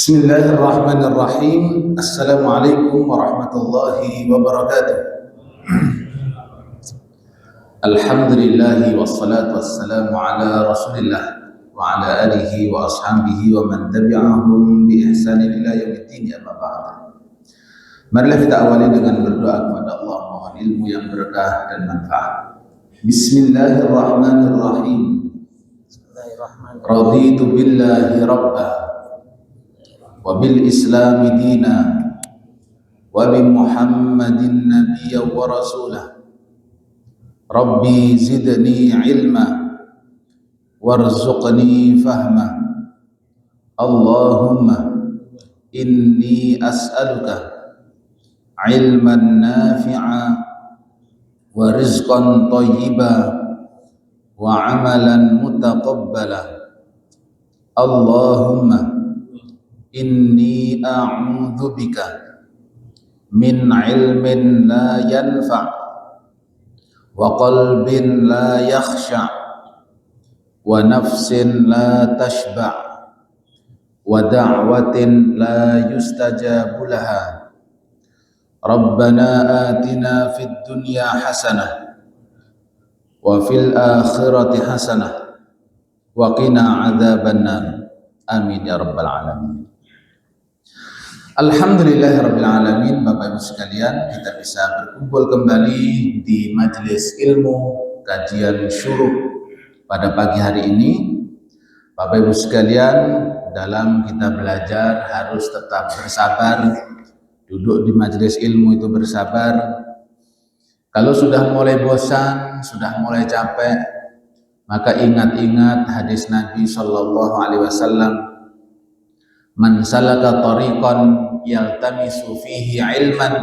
Bismillahirrahmanirrahim. Assalamualaikum warahmatullahi wabarakatuh. Alhamdulillahi wassalatu wassalamu ala rasulillah wa ala alihi wa ashabihi wa man tabi'ahum bi ihsanin ila yaumiddin, amma ba'd. Marilah kita awali dengan berdoa kepada Allah, mohon ilmu yang berkah dan manfaat. Bismillahirrahmanirrahim. Raditu billahi rabba wa bil islami dina wa bi muhammadin nabiyya wa rasulah. Rabbi zidni ilma warzuqni fahma. Allahumma inni as'aluka ilman nafi'a wa rizqan thayyiba wa amalan mutaqabbala. Allahumma inni a'udzu bika min ilmin la yanfa' wa qalbin la yakhsha' wa nafsin la tashba' wa da'watin la yustajabu laha. Rabbana atina fid dunya hasanah wa fil akhirati hasanah wa qina adzabannar. Amin ya rabbal alamin. Alhamdulillahirrabbilalamin. Bapak Ibu sekalian, kita bisa berkumpul kembali di majelis ilmu kajian syuruh pada pagi hari ini. Bapak Ibu sekalian, dalam kita belajar harus tetap bersabar. Duduk di majelis ilmu itu bersabar. Kalau sudah mulai bosan, sudah mulai capek, maka ingat-ingat hadis Nabi Shallallahu Alaihi Wasallam, man salaka tariqan yaltamisu fihi ilman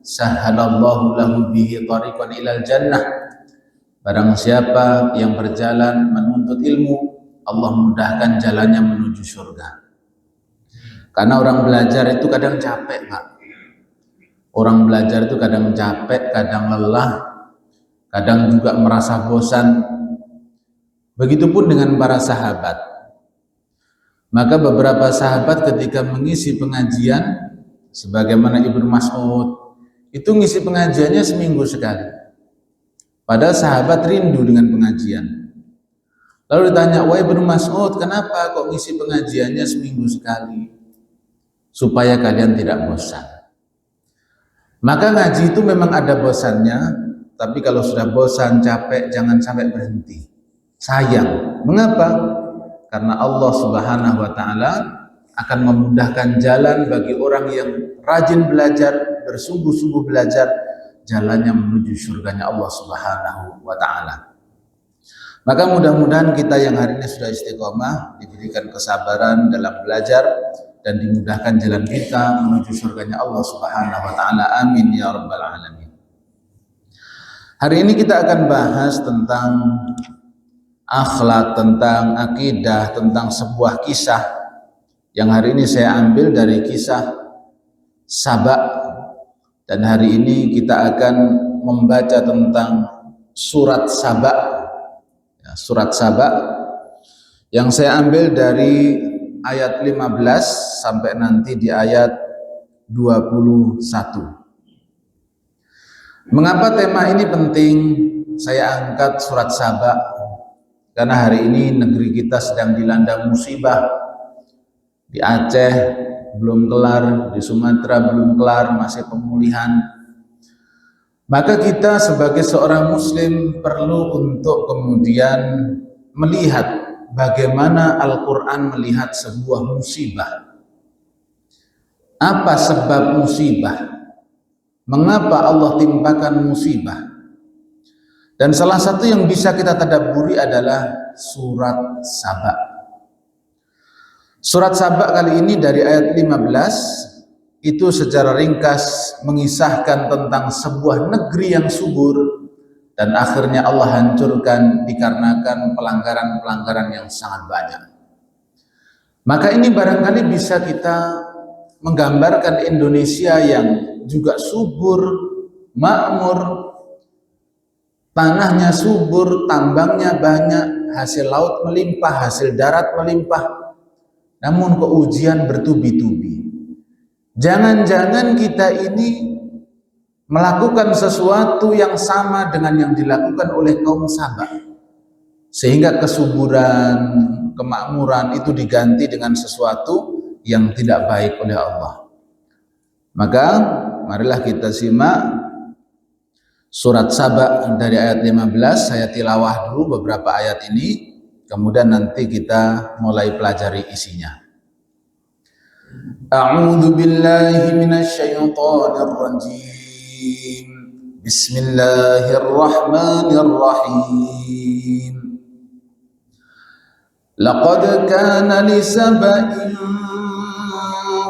sahhalallahu lahu bihi tariqan ilal jannah. Barang siapa yang berjalan menuntut ilmu, Allah mudahkan jalannya menuju surga. Karena orang belajar itu kadang capek, Pak. Orang belajar itu kadang capek, kadang lelah, kadang juga merasa bosan. Begitupun dengan para sahabat. Maka beberapa sahabat ketika mengisi pengajian, sebagaimana Ibnu Mas'ud, itu ngisi pengajiannya seminggu sekali. Padahal sahabat rindu dengan pengajian. Lalu ditanya, wahai Ibnu Mas'ud, kenapa kok ngisi pengajiannya seminggu sekali? Supaya kalian tidak bosan. Maka ngaji itu memang ada bosannya, tapi kalau sudah bosan, capek, jangan sampai berhenti. Sayang. Mengapa? Karena Allah Subhanahu wa Ta'ala akan memudahkan jalan bagi orang yang rajin belajar, bersungguh-sungguh belajar, jalannya menuju surganya Allah Subhanahu wa Ta'ala. Maka mudah-mudahan kita yang hari ini sudah istiqomah, diberikan kesabaran dalam belajar dan dimudahkan jalan kita menuju surganya Allah Subhanahu wa Ta'ala. Amin ya rabbal alamin. Hari ini kita akan bahas tentang akhlak, tentang akidah, tentang sebuah kisah yang hari ini saya ambil dari kisah Saba. Dan hari ini kita akan membaca tentang surat Saba, ya, surat Saba yang saya ambil dari ayat 15 sampai nanti di ayat 21. Mengapa tema ini penting saya angkat surat Saba? Karena hari ini negeri kita sedang dilanda musibah. Di Aceh belum kelar, di Sumatera belum kelar, masih pemulihan. Maka kita sebagai seorang muslim perlu untuk kemudian melihat bagaimana Al-Quran melihat sebuah musibah. Apa sebab musibah? Mengapa Allah timpakan musibah? Dan salah satu yang bisa kita tadabburi adalah surat Saba. Surat Saba kali ini dari ayat 15 itu secara ringkas mengisahkan tentang sebuah negeri yang subur dan akhirnya Allah hancurkan dikarenakan pelanggaran-pelanggaran yang sangat banyak. Maka ini barangkali bisa kita menggambarkan Indonesia yang juga subur, makmur, tanahnya subur, tambangnya banyak, hasil laut melimpah, hasil darat melimpah. namun kok ujian bertubi-tubi. Jangan-jangan kita ini melakukan sesuatu yang sama dengan yang dilakukan oleh kaum Saba, sehingga kesuburan, kemakmuran itu diganti dengan sesuatu yang tidak baik oleh Allah. Maka marilah kita simak surat Saba dari ayat 15. Saya tilawah dulu beberapa ayat ini, kemudian nanti kita mulai pelajari isinya. A'udzu billahi minasyaitonir rajim. Bismillahirrahmanirrahim. Laqad kana li sab'in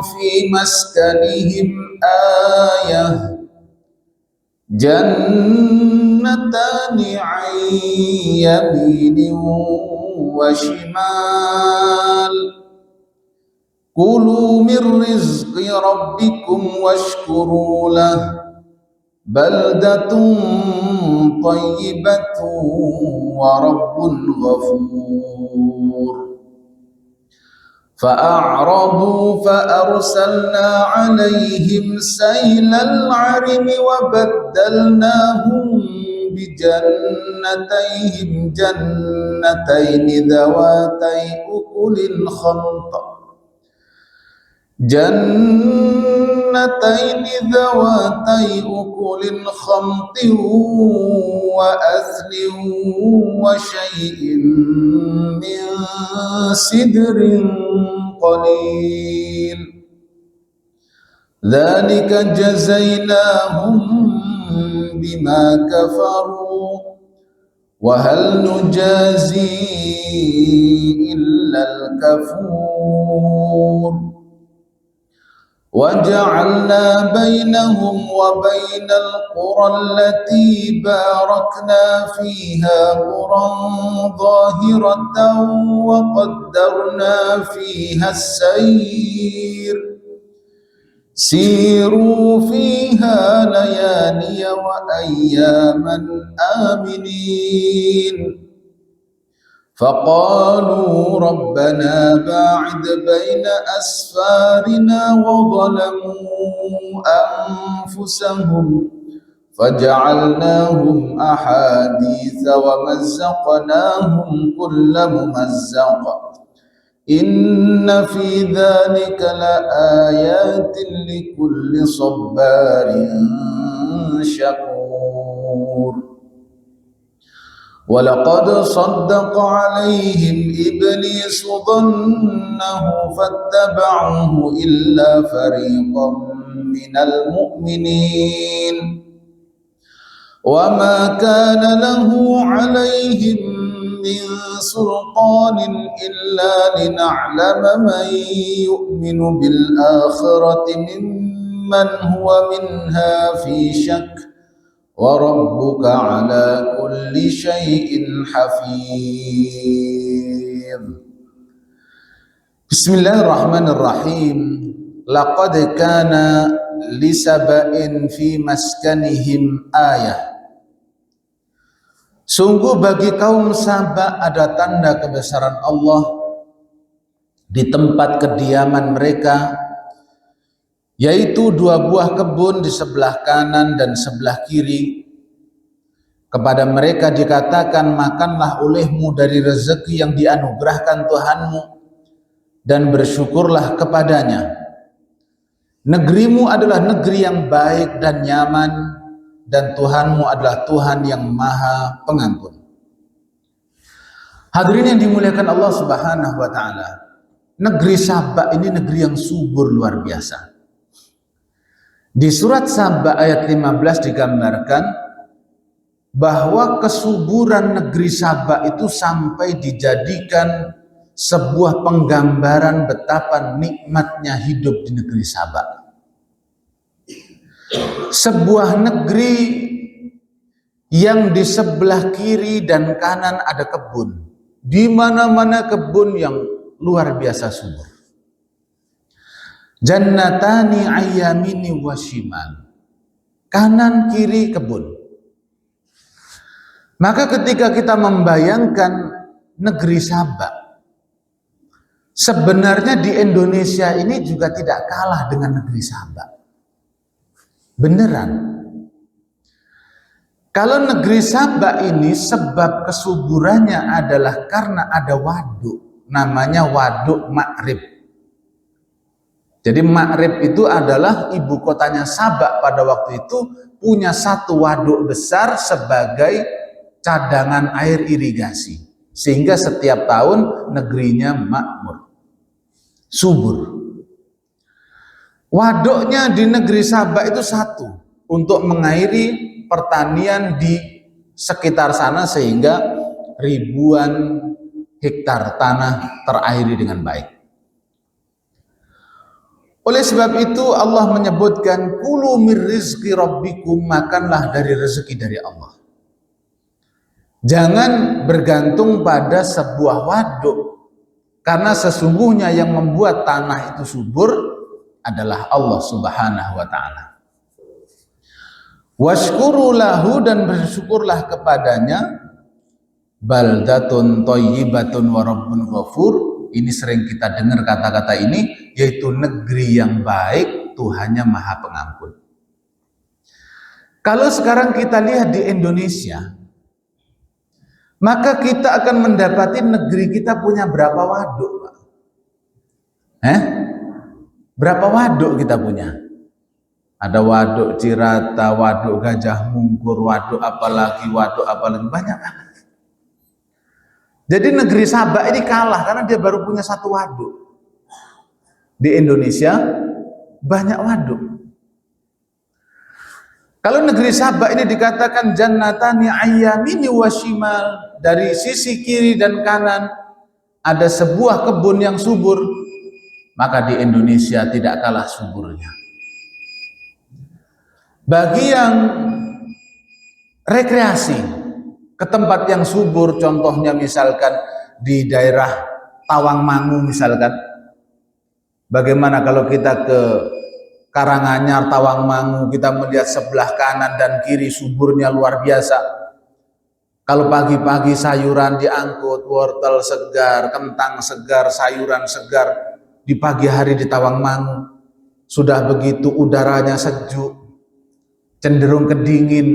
fi maskanihim ayah jannatani 'an yaminin wa shimal kulu min rizqi rabbikum washkuru lahu baldatun tayyibatun wa rabbun ghafur. Fa'a'radu fa'arsalna 'alaihim saylal 'arimi wa baddalnahum bijannatayhim jannataini dhawatai ukulin khamta jannataini dhawatai ukulin khamtin wa athlin wa syai'in min sidrin qalil dzalika jazainahum bima kafaru wa hal nujazi illa al-kafur وَجَعَلْنَا بَيْنَهُمْ وَبَيْنَ الْقُرَى الَّتِي بَارَكْنَا فِيهَا قُرًى ظَاهِرَةً وَقَدَّرْنَا فِيهَا السَّيْرَ سِيرُوا فِيهَا لَيَالِيَ وَأَيَّامًا آمِنِينَ فقالوا ربنا باعد بين أسفارنا وظلموا أنفسهم فجعلناهم أحاديث ومزقناهم كل ممزق إن في ذلك لآيات لكل صبار شكور وَلَقَدْ صَدَّقَ عَلَيْهِمْ إِبْلِيسُ ظَنَّهُ فَاتَّبَعُوهُ إِلَّا فَرِيقًا مِنَ الْمُؤْمِنِينَ وَمَا كَانَ لَهُ عَلَيْهِمْ مِنْ سُلْطَانٍ إِلَّا لِنَعْلَمَ مَنْ يُؤْمِنُ بِالْآخِرَةِ مِمَّنْ هُوَ مِنْهَا فِي شَكٍّ وَرَبُّكَ عَلَى كُلِّ شَيْءٍ حَفِيظٌ. Bismillahirrahmanirrahim. Laqad kana li sab'in fi maskanihim ayah. Sungguh bagi kaum Saba ada tanda kebesaran Allah di tempat kediaman mereka, yaitu dua buah kebun di sebelah kanan dan sebelah kiri. Kepada mereka dikatakan, makanlah olehmu dari rezeki yang dianugerahkan Tuhanmu dan bersyukurlah kepadanya. Negerimu adalah negeri yang baik dan nyaman, dan Tuhanmu adalah Tuhan yang Maha Pengampun. Hadirin yang dimuliakan Allah Subhanahu wa taala, negeri Saba ini negeri yang subur luar biasa. Di surat Saba ayat 15 digambarkan bahwa kesuburan negeri Saba itu sampai dijadikan sebuah penggambaran betapa nikmatnya hidup di negeri Saba. Sebuah negeri yang di sebelah kiri dan kanan ada kebun. Di mana-mana kebun yang luar biasa subur. Jannatani ayyamini wa shimal. Kanan kiri kebun. Maka ketika kita membayangkan negeri Saba, Sebenarnya di Indonesia ini juga tidak kalah dengan negeri Sabak. Beneran. Kalau negeri Sabak ini sebab kesuburannya adalah karena ada waduk, namanya Waduk Ma'rib. Jadi Ma'rib itu adalah ibu kotanya Sabak pada waktu itu, punya satu waduk besar sebagai cadangan air irigasi. Sehingga setiap tahun negerinya makmur, subur. Waduknya di negeri Sabak itu satu, untuk mengairi pertanian di sekitar sana sehingga ribuan hektar tanah terairi dengan baik. Oleh sebab itu Allah menyebutkan kulu mir rizqi rabbikum, makanlah dari rezeki dari Allah. Jangan bergantung pada sebuah waduk, karena sesungguhnya yang membuat tanah itu subur adalah Allah Subhanahu wa taala. Washkuru lahu, dan bersyukurlah kepadanya. Baldatun thayyibatun wa rabbun ghafur. Ini sering kita dengar kata-kata ini, yaitu negeri yang baik, Tuhannya Maha Pengampun. Kalau sekarang kita lihat di Indonesia, maka kita akan mendapati negeri kita punya berapa waduk, Pak? Berapa waduk kita punya? Ada waduk Cirata, waduk Gajah Mungkur, waduk apalagi, banyak banget. Jadi negeri Sabak ini kalah karena dia baru punya satu waduk. Di Indonesia banyak waduk. Kalau negeri Sabak ini dikatakan jannatani ayyamini wa shimal, dari sisi kiri dan kanan ada sebuah kebun yang subur, maka di Indonesia tidak kalah suburnya. Bagi yang rekreasi ke tempat yang subur, contohnya misalkan di daerah Tawangmangu misalkan, bagaimana kalau kita ke Karanganyar, Tawangmangu, kita melihat sebelah kanan dan kiri suburnya luar biasa. Kalau pagi-pagi sayuran diangkut, wortel segar, kentang segar, sayuran segar, di pagi hari di Tawangmangu, sudah begitu udaranya sejuk, cenderung kedingin,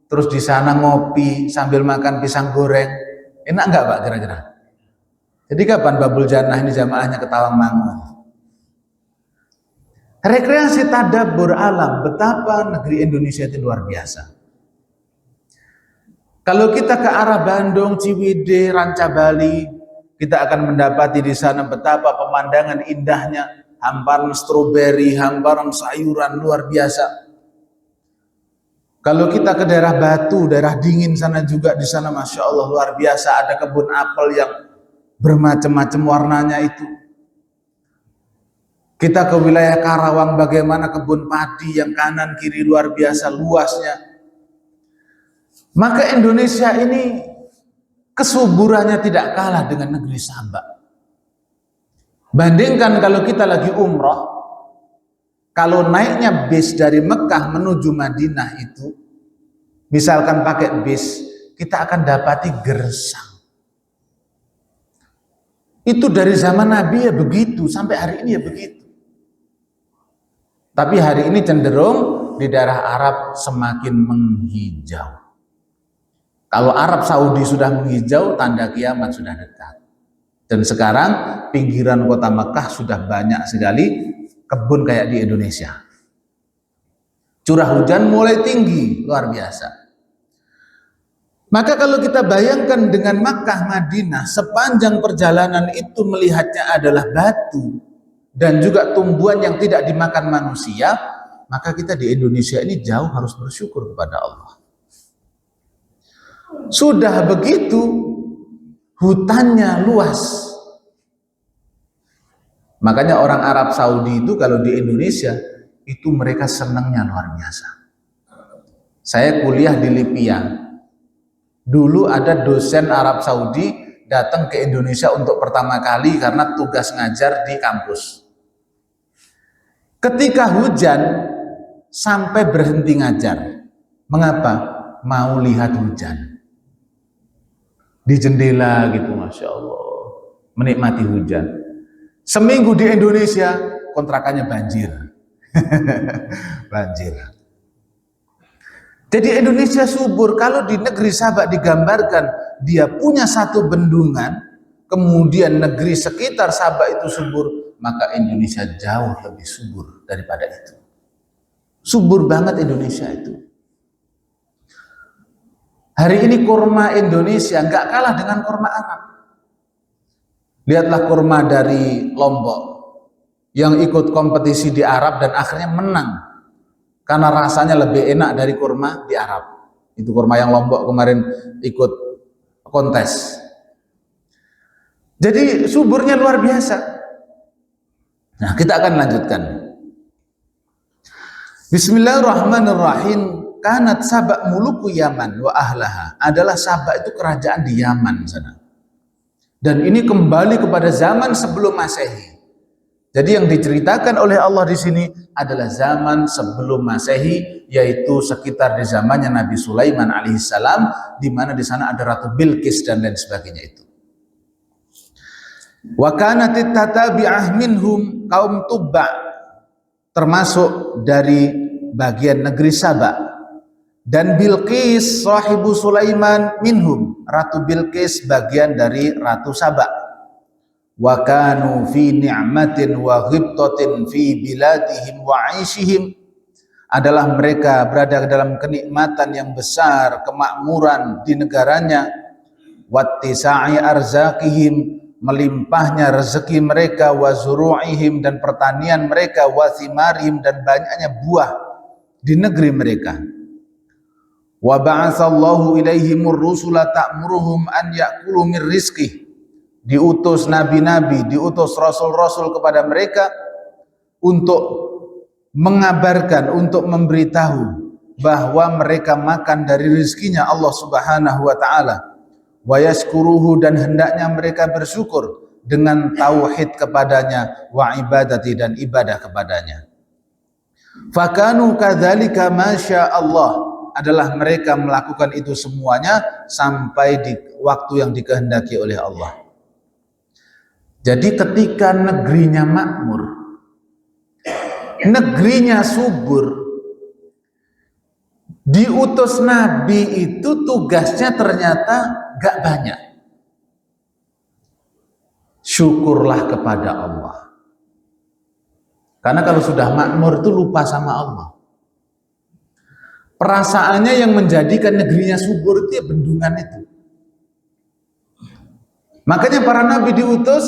terus di sana ngopi sambil makan pisang goreng, enak nggak Pak kira-kira? Jadi kapan Babul Jannah ini jamaahnya ke Tawangmangu? Rekreasi tadabbur alam, betapa negeri Indonesia itu luar biasa. Kalau kita ke arah Bandung, Ciwidey, Ranca Bali, kita akan mendapati di sana betapa pemandangan indahnya, hamparan stroberi, hamparan sayuran luar biasa. Kalau kita ke daerah Batu, daerah dingin sana juga, di sana Masya Allah luar biasa, ada kebun apel yang bermacam-macam warnanya itu. Kita ke wilayah Karawang, bagaimana kebun padi yang kanan kiri luar biasa luasnya. Maka Indonesia ini kesuburannya tidak kalah dengan negeri Sabak. Bandingkan kalau kita lagi umroh, kalau naiknya bis dari Mekah menuju Madinah itu, misalkan pakai bis, kita akan dapati gersang. Itu dari zaman Nabi ya begitu, sampai hari ini ya begitu. Tapi hari ini cenderung di daerah Arab semakin menghijau. Kalau Arab Saudi sudah menghijau, tanda kiamat sudah dekat. Dan sekarang pinggiran kota Mekah sudah banyak sekali kebun kayak di Indonesia. Curah hujan mulai tinggi, luar biasa. Maka kalau kita bayangkan dengan Makkah, Madinah, sepanjang perjalanan itu melihatnya adalah batu dan juga tumbuhan yang tidak dimakan manusia, maka kita di Indonesia ini jauh harus bersyukur kepada Allah. Sudah begitu, hutannya luas. Makanya orang Arab Saudi itu kalau di Indonesia, itu mereka senangnya luar biasa. Saya kuliah di Libya. Dulu ada dosen Arab Saudi datang ke Indonesia untuk pertama kali karena tugas ngajar di kampus. Ketika hujan, sampai berhenti ngajar. Mengapa? Mau lihat hujan. Di jendela gitu, Masya Allah. Menikmati hujan. Seminggu di Indonesia, kontrakannya banjir. Banjir. Jadi Indonesia subur. Kalau di negeri Sabak digambarkan dia punya satu bendungan, kemudian negeri sekitar Sabak itu subur, maka Indonesia jauh lebih subur daripada itu. Subur banget Indonesia itu. Hari ini kurma Indonesia nggak kalah dengan kurma Arab. Lihatlah kurma dari Lombok yang ikut kompetisi di Arab dan akhirnya menang karena rasanya lebih enak dari kurma di Arab. Itu kurma yang Lombok kemarin ikut kontes. Jadi suburnya luar biasa. Nah, kita akan lanjutkan. Bismillahirrahmanirrahim. Kanat Sabak muluku Yaman wa ahlaha. Adalah Sabak itu kerajaan di Yaman sana. Dan ini kembali kepada zaman sebelum Masehi. Jadi yang diceritakan oleh Allah di sini adalah zaman sebelum Masehi, yaitu sekitar di zamannya Nabi Sulaiman alaihissalam, di mana di sana ada Ratu Bilqis dan lain sebagainya itu. Wa kanatit tatabi'ah minhum kaum Tubba, termasuk dari bagian negeri Sabak. Dan Bilqis sahibu Sulaiman minhum, Ratu Bilqis bagian dari Ratu Sabak. Wa kanu fi ni'matin wa ghibtatin fi biladihim wa 'aishihim, adalah mereka berada dalam kenikmatan yang besar, kemakmuran di negaranya. Wattisa'i arzaqihim, melimpahnya rezeki mereka, wa zuru'ihim, dan pertanian mereka, wa thimarihim, dan banyaknya buah di negeri mereka. Wa ba'atsallahu ilaihimur rusula ta'muruhum an ya'kulu min rizqih, diutus nabi-nabi, diutus rasul-rasul kepada mereka untuk mengabarkan, untuk memberitahu bahwa mereka makan dari rezekinya Allah Subhanahu wa taala. Wa yashkuruhu, dan hendaknya mereka bersyukur dengan tauhid kepadanya, wa ibadati, dan ibadah kepadanya. Fakanu kadzalika masya Allah, adalah mereka melakukan itu semuanya sampai di waktu yang dikehendaki oleh Allah. Jadi ketika negerinya makmur, negerinya subur, diutus nabi itu tugasnya ternyata gak banyak. Syukurlah kepada Allah. Karena kalau sudah makmur itu lupa sama Allah. Perasaannya yang menjadikan negerinya subur itu ya bendungan itu. Makanya para nabi diutus,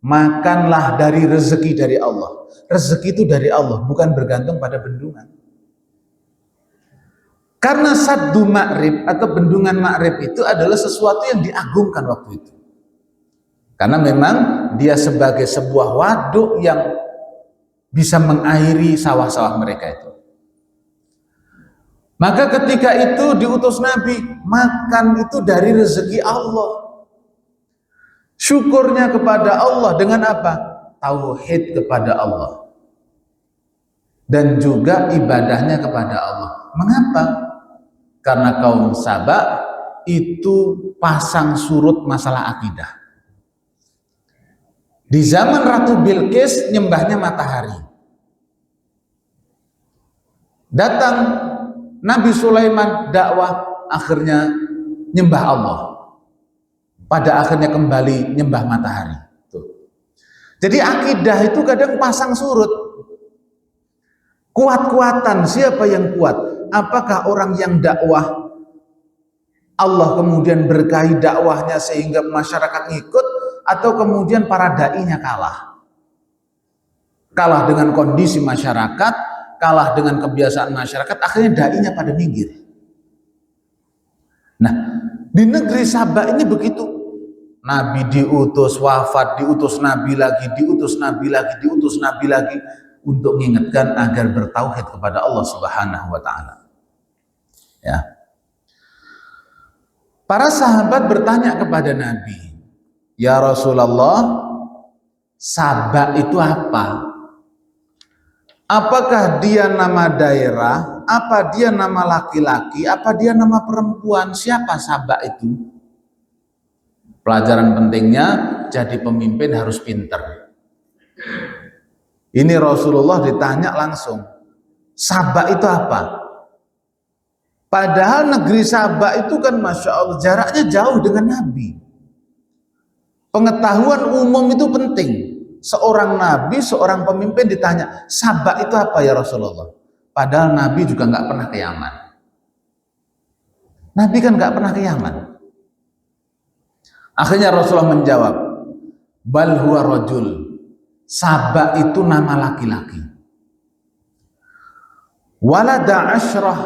makanlah dari rezeki dari Allah. Rezeki itu dari Allah, bukan bergantung pada bendungan. Karena Saddu Ma'rib atau bendungan Ma'rib itu adalah sesuatu yang diagungkan waktu itu. Karena memang dia sebagai sebuah waduk yang bisa mengairi sawah-sawah mereka itu. Maka ketika itu diutus Nabi, makan itu dari rezeki Allah. Syukurnya kepada Allah dengan apa? Tauhid kepada Allah. Dan juga ibadahnya kepada Allah. Mengapa? Karena kaum Sabak itu pasang surut masalah akidah. Di zaman Ratu Bilqis nyembahnya matahari. Datang Nabi Sulaiman dakwah, akhirnya nyembah Allah. Pada akhirnya kembali nyembah matahari. Tuh. Jadi akidah itu kadang pasang surut. Kuat-kuatan, siapa yang kuat? Apakah orang yang dakwah Allah kemudian berkahi dakwahnya sehingga masyarakat ngikut, atau kemudian para da'inya kalah? Kalah dengan kondisi masyarakat, kalah dengan kebiasaan masyarakat, akhirnya da'inya pada minggir. Nah, di negeri Sabak ini begitu. Nabi diutus, wafat, diutus Nabi lagi, diutus Nabi lagi, diutus Nabi lagi, untuk mengingatkan agar bertauhid kepada Allah Subhanahu wa taala. Ya. Para sahabat bertanya kepada Nabi, "Ya Rasulullah, Sabak itu apa? Apakah dia nama daerah? Apa dia nama laki-laki? Apa dia nama perempuan? Siapa Sabak itu?" Pelajaran pentingnya, jadi pemimpin harus pinter. Ini Rasulullah ditanya langsung, Saba itu apa? Padahal negeri Saba itu kan Masya Allah jaraknya jauh dengan Nabi. Pengetahuan umum itu penting. Seorang Nabi, seorang pemimpin ditanya, Saba itu apa ya Rasulullah? Padahal Nabi juga nggak pernah ke Yaman. Nabi kan nggak pernah ke Yaman. Akhirnya Rasulullah menjawab, Bal huwa rajul. Saba itu nama laki-laki. Walada asyrah,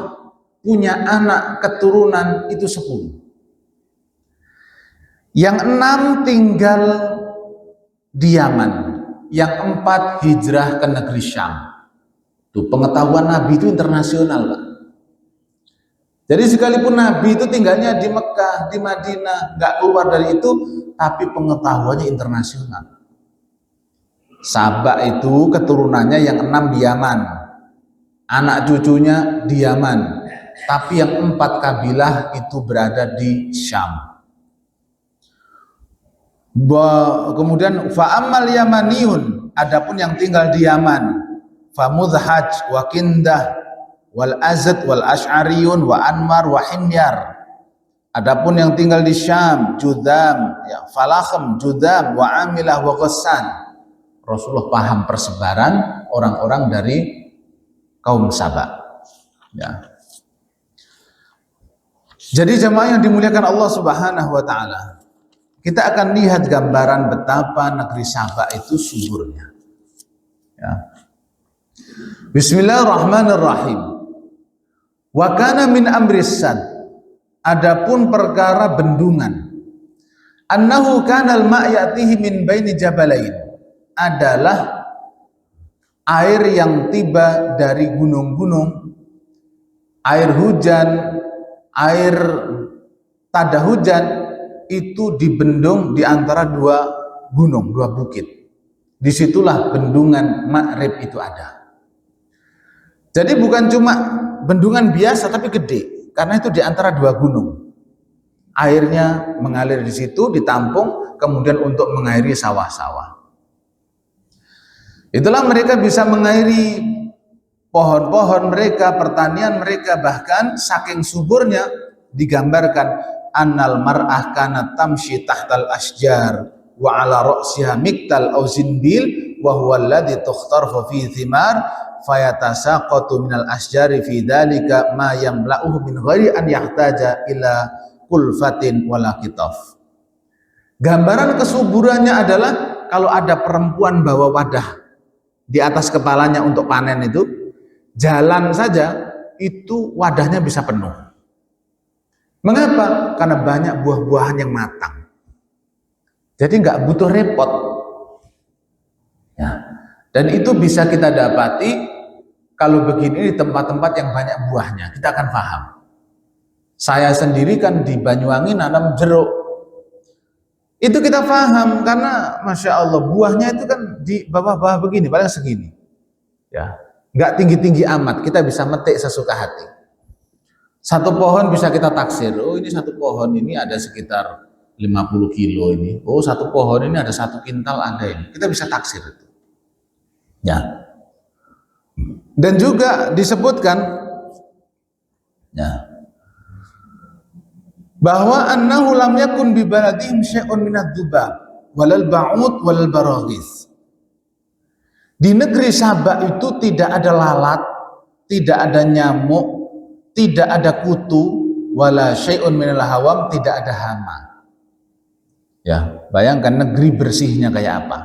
punya anak keturunan itu 10. Yang 6 tinggal di Yaman, yang 4 hijrah ke negeri Syam. Tuh, pengetahuan Nabi itu internasional, Pak. Jadi sekalipun Nabi itu tinggalnya di Mekah, di Madinah, nggak keluar dari itu, tapi pengetahuannya internasional. Saba itu keturunannya yang 6 di Yaman, anak cucunya di Yaman, tapi yang 4 kabilah itu berada di Syam. Kemudian fa'amal yamaniyun, adapun yang tinggal di Yaman, famudhaj wa kindah wal azad wal ash'ariyun wa anmar wa himyar. Adapun yang tinggal di Syam, Judam, ya, Falakhm, Judam wa amilah wa ghassan. Rasulullah paham persebaran orang-orang dari kaum Saba. Ya. Jadi jemaah yang dimuliakan Allah Subhanahu wa taala, kita akan lihat gambaran betapa negeri Saba itu suburnya. Ya. Bismillahirrahmanirrahim. Wa kana min amris sad, adapun perkara bendungan, annahu kana al-ma' ya'tihi min baini jabalain, adalah air yang tiba dari gunung-gunung, air hujan, air tada hujan itu dibendung di antara 2 gunung, 2 bukit. Disitulah bendungan Ma'rib itu ada. Jadi bukan cuma bendungan biasa tapi gede, karena itu di antara 2 gunung. Airnya mengalir di situ, ditampung, kemudian untuk mengairi sawah-sawah. Itulah mereka bisa mengairi pohon-pohon mereka, pertanian mereka, bahkan saking suburnya digambarkan annal mar'ah kanat tamshi tahtal asjar wa ala ra'siha miktal aw zinbil wa huwa alladhi tukhtarfu fi thimar fayatasaqatu minal asjari fi dhalika ma yamla'uhu min ghairi an yahtaja ila kulfatin wala kitaf. Gambaran kesuburannya adalah kalau ada perempuan bawa wadah di atas kepalanya untuk panen itu, jalan saja itu wadahnya bisa penuh. Mengapa? Karena banyak buah-buahan yang matang. Jadi nggak butuh repot. Ya. Dan itu bisa kita dapati kalau begini di tempat-tempat yang banyak buahnya. Kita akan paham. Saya sendiri kan di Banyuwangi nanam jeruk. Itu kita paham karena Masya Allah buahnya itu kan di bawah-bawah begini, paling segini. Ya, nggak tinggi-tinggi amat. Kita bisa metik sesuka hati. Satu pohon bisa kita taksir, oh ini satu pohon ini ada sekitar 50 kilo ini, oh satu pohon ini ada 1 kintal ada ini, kita bisa taksir itu. Ya. Dan juga disebutkan ya, bahwa annahu lam yakun bi baladihim syai'un minad dzubab walal ba'ud walal baraghis. Di negeri Saba itu tidak ada lalat, tidak ada nyamuk, tidak ada kutu, wala syai'un minal hawam, tidak ada hama. Ya, bayangkan negeri bersihnya kayak apa.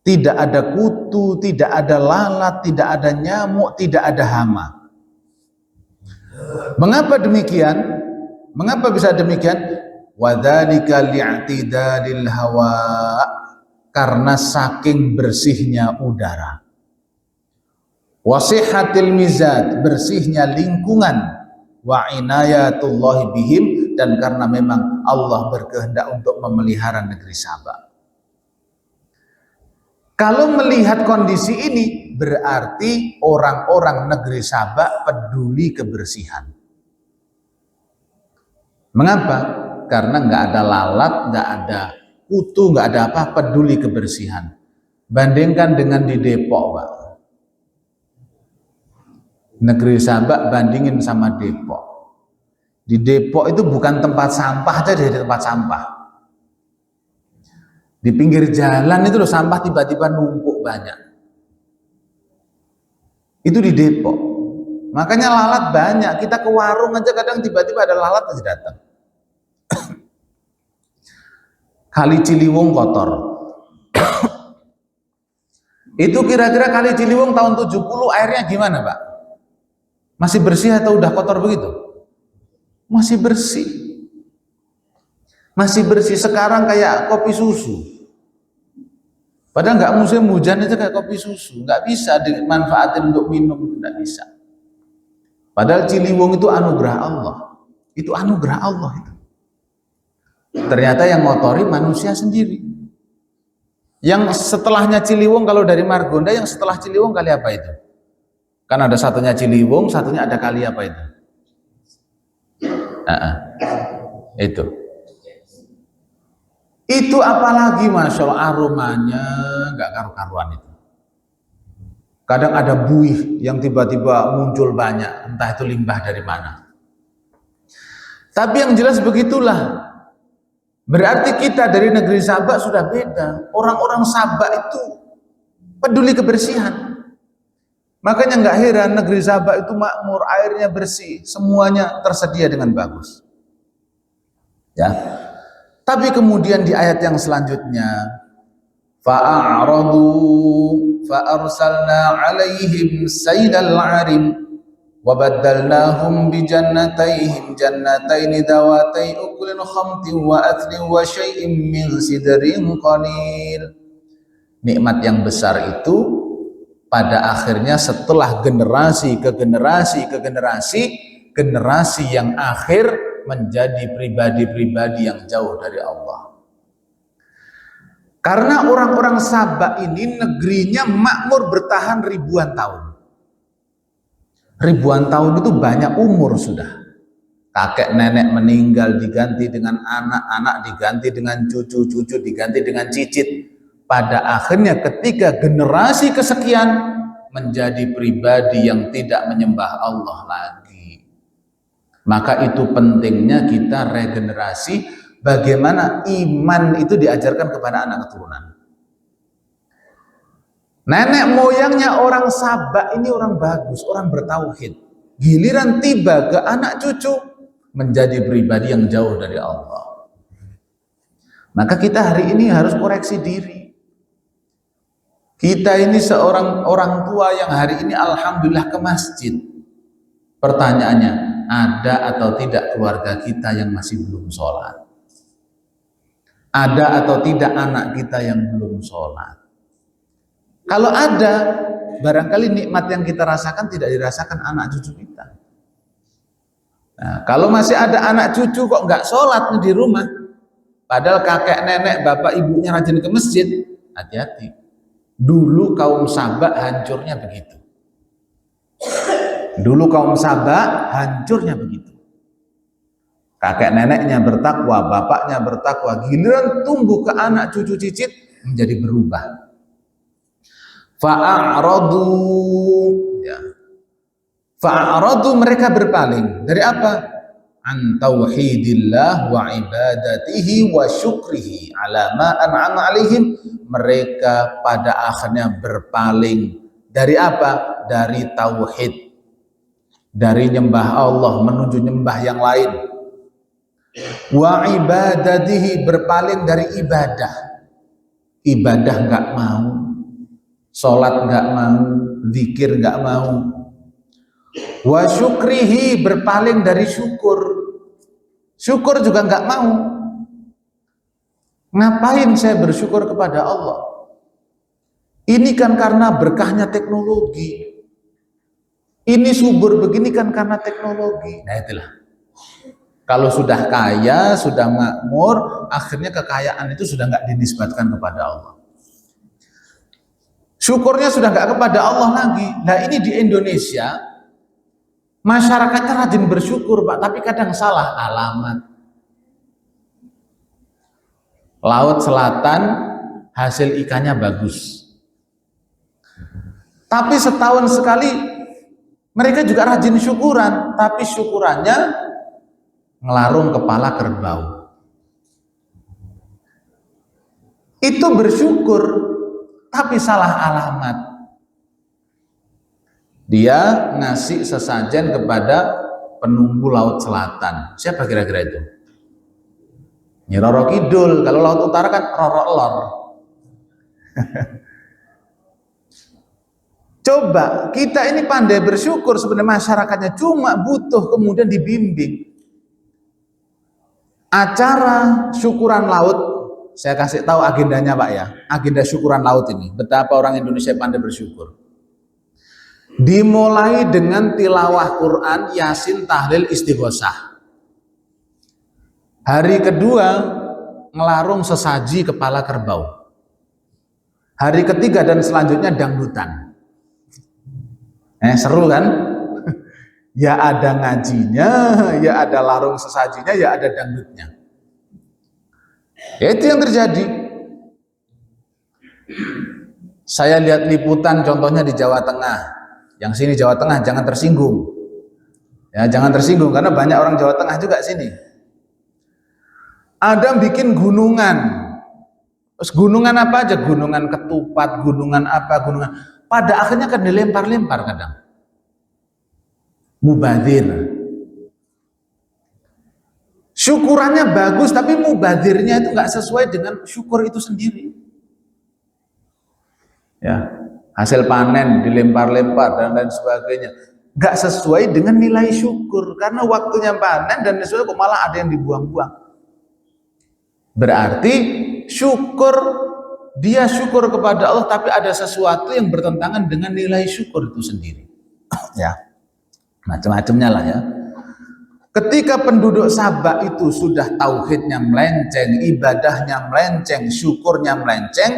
Tidak ada kutu, tidak ada lalat, tidak ada nyamuk, tidak ada hama. Mengapa demikian? Mengapa bisa demikian? Wadzalika li'tidalil hawa, karena saking bersihnya udara. Wasihatil mizaj, bersihnya lingkungan, wa inayatullahi bihim, dan karena memang Allah berkehendak untuk memelihara negeri Saba. Kalau melihat kondisi ini berarti orang-orang negeri Saba peduli kebersihan. Mengapa? karena nggak ada lalat, nggak ada kutu, nggak ada apa, peduli kebersihan. Bandingkan dengan di Depok, Pak. Negeri Sabak bandingin sama Depok. Di Depok itu bukan tempat sampah aja, jadi tempat sampah. Di pinggir jalan itu loh sampah tiba-tiba numpuk banyak. Itu di Depok. Makanya lalat banyak. Kita ke warung aja kadang tiba-tiba ada lalat aja datang. Kali Ciliwung kotor. Itu kira-kira Kali Ciliwung tahun 70 airnya gimana, Pak? Masih bersih atau udah kotor begitu? Masih bersih. Masih bersih. Sekarang kayak kopi susu. Padahal nggak musim hujan itu kayak kopi susu. Nggak bisa dimanfaatin untuk minum. Nggak bisa. Padahal Ciliwung itu anugerah Allah. Itu anugerah Allah itu. Ternyata yang ngotori manusia sendiri. Yang setelahnya Ciliwung, kalau dari Margonda yang setelah Ciliwung kali apa itu? Kan ada satunya Ciliwung, satunya ada kali apa itu? Itu apalagi Masya Allah aromanya nggak karu-karuan itu. Kadang ada buih yang tiba-tiba muncul banyak, entah itu limbah dari mana. Tapi yang jelas begitulah. Berarti kita dari negeri Sabak sudah beda. Orang-orang Sabak itu peduli kebersihan. Makanya nggak heran negeri Sabak itu makmur, airnya bersih, semuanya tersedia dengan bagus. Ya. Tapi kemudian di ayat yang selanjutnya, fa'aradu fa'arsalna 'alaihim saylal 'arim wa baddalnahum bi jannatayhim jannatayn dawatay ukulin khamtin wa athlin wa syai'in min sidrin qalil. Nikmat yang besar itu pada akhirnya setelah generasi ke generasi ke generasi yang akhir menjadi pribadi-pribadi yang jauh dari Allah. Karena orang-orang Sabak ini negerinya makmur bertahan ribuan tahun. Ribuan tahun itu banyak umur sudah. Kakek nenek meninggal diganti dengan anak-anak, diganti dengan cucu-cucu, diganti dengan cicit. Pada akhirnya ketika generasi kesekian menjadi pribadi yang tidak menyembah Allah lagi. Maka itu pentingnya kita regenerasi, bagaimana iman itu diajarkan kepada anak keturunan. Nenek moyangnya orang Sabak ini orang bagus, orang bertauhid. Giliran tiba ke anak cucu menjadi pribadi yang jauh dari Allah. Maka kita hari ini harus koreksi diri. Kita ini seorang orang tua yang hari ini alhamdulillah ke masjid. Pertanyaannya, ada atau tidak keluarga kita yang masih belum sholat? Ada atau tidak anak kita yang belum sholat? Kalau ada, barangkali nikmat yang kita rasakan tidak dirasakan anak cucu kita. Nah, kalau masih ada anak cucu kok nggak sholat di rumah, padahal kakek nenek bapak ibunya rajin ke masjid, hati-hati. Dulu kaum Sabak hancurnya begitu. Dulu kaum Sabak hancurnya begitu. Kakek neneknya bertakwa, bapaknya bertakwa, giliran tumbuh ke anak cucu cicit menjadi berubah. Fa'aradu, ya. Fa'aradu, mereka berpaling dari apa? An tauhidillah wa ibadatihi wa syukrihi ala ma an'ama alaihim. Mereka pada akhirnya berpaling dari apa? Dari tauhid, dari nyembah Allah menuju nyembah yang lain. Wa ibadatihi, berpaling dari ibadah. Ibadah nggak mau, sholat nggak mau, zikir nggak mau. Wa syukrihi, berpaling dari syukur. Syukur juga nggak mau. Ngapain saya bersyukur kepada Allah? Ini kan karena berkahnya teknologi. Ini subur begini kan karena teknologi. Nah itulah. Kalau sudah kaya, sudah makmur, akhirnya kekayaan itu sudah nggak dinisbatkan kepada Allah. Syukurnya sudah nggak kepada Allah lagi. Nah ini di Indonesia, masyarakatnya rajin bersyukur Pak, tapi kadang salah alamat. Laut selatan hasil ikannya bagus. Tapi setahun sekali mereka juga rajin syukuran, tapi syukurannya ngelarung kepala kerbau. Itu bersyukur, tapi salah alamat. Dia ngasih sesajen kepada penunggu laut selatan. Siapa kira-kira itu? Nyi Roro Kidul. Kalau laut utara kan Roro Lor. Coba kita ini pandai bersyukur, sebenarnya masyarakatnya cuma butuh kemudian dibimbing. Acara syukuran laut, saya kasih tahu agendanya Pak ya, agenda syukuran laut ini, betapa orang Indonesia pandai bersyukur. Dimulai dengan tilawah Quran, Yasin, Tahlil, Istighosah. Hari kedua ngelarung sesaji kepala kerbau. Hari ketiga dan selanjutnya dangdutan. Seru kan? Ya ada ngajinya, ya ada larung sesajinya, ya ada dangdutnya. Ya itu yang terjadi. Saya lihat liputan contohnya di Jawa Tengah. Yang sini Jawa Tengah jangan tersinggung. Ya, jangan tersinggung karena banyak orang Jawa Tengah juga sini. Ada bikin gunungan. Terus gunungan apa aja? Gunungan ketupat, gunungan apa, gunungan. Pada akhirnya kan dilempar-lempar kadang. Mubadir. Syukurannya bagus, tapi mubadirnya itu nggak sesuai dengan syukur itu sendiri. Ya, hasil panen dilempar-lempar dan lain sebagainya. Nggak sesuai dengan nilai syukur. Karena waktunya panen dan sesuai kok malah ada yang dibuang-buang. Berarti syukur, dia syukur kepada Allah tapi ada sesuatu yang bertentangan dengan nilai syukur itu sendiri. Ya, macam-macamnya lah ya. Ketika penduduk Sabak itu sudah tauhidnya melenceng, ibadahnya melenceng, syukurnya melenceng,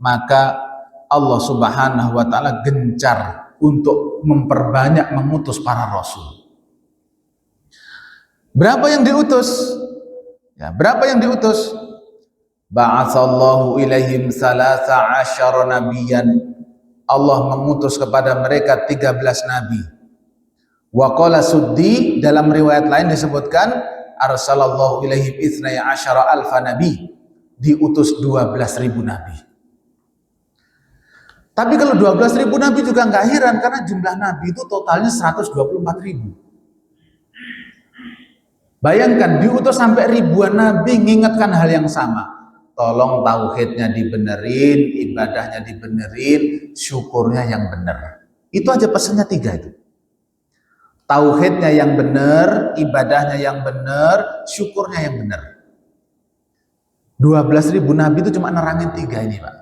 maka Allah Subhanahu wa taala gencar untuk memperbanyak mengutus para rasul. Berapa yang diutus? Ya, berapa yang diutus? Ba'atsallahu ilaihim 13 nabiyan. Allah mengutus kepada mereka 13 nabi. Wa qala Suddi, dalam riwayat lain disebutkan arsalallahu ilaihim 12 nabi. Diutus 12.000 nabi. Tapi kalau 12.000 nabi juga nggak heran karena jumlah nabi itu totalnya 124.000. Bayangkan diutus sampai ribuan nabi mengingatkan hal yang sama. Tolong tauhidnya dibenerin, ibadahnya dibenerin, syukurnya yang benar. Itu aja pesannya 3 itu. Tauhidnya yang benar, ibadahnya yang benar, syukurnya yang benar. 12.000 nabi itu cuma nerangin 3 ini Pak.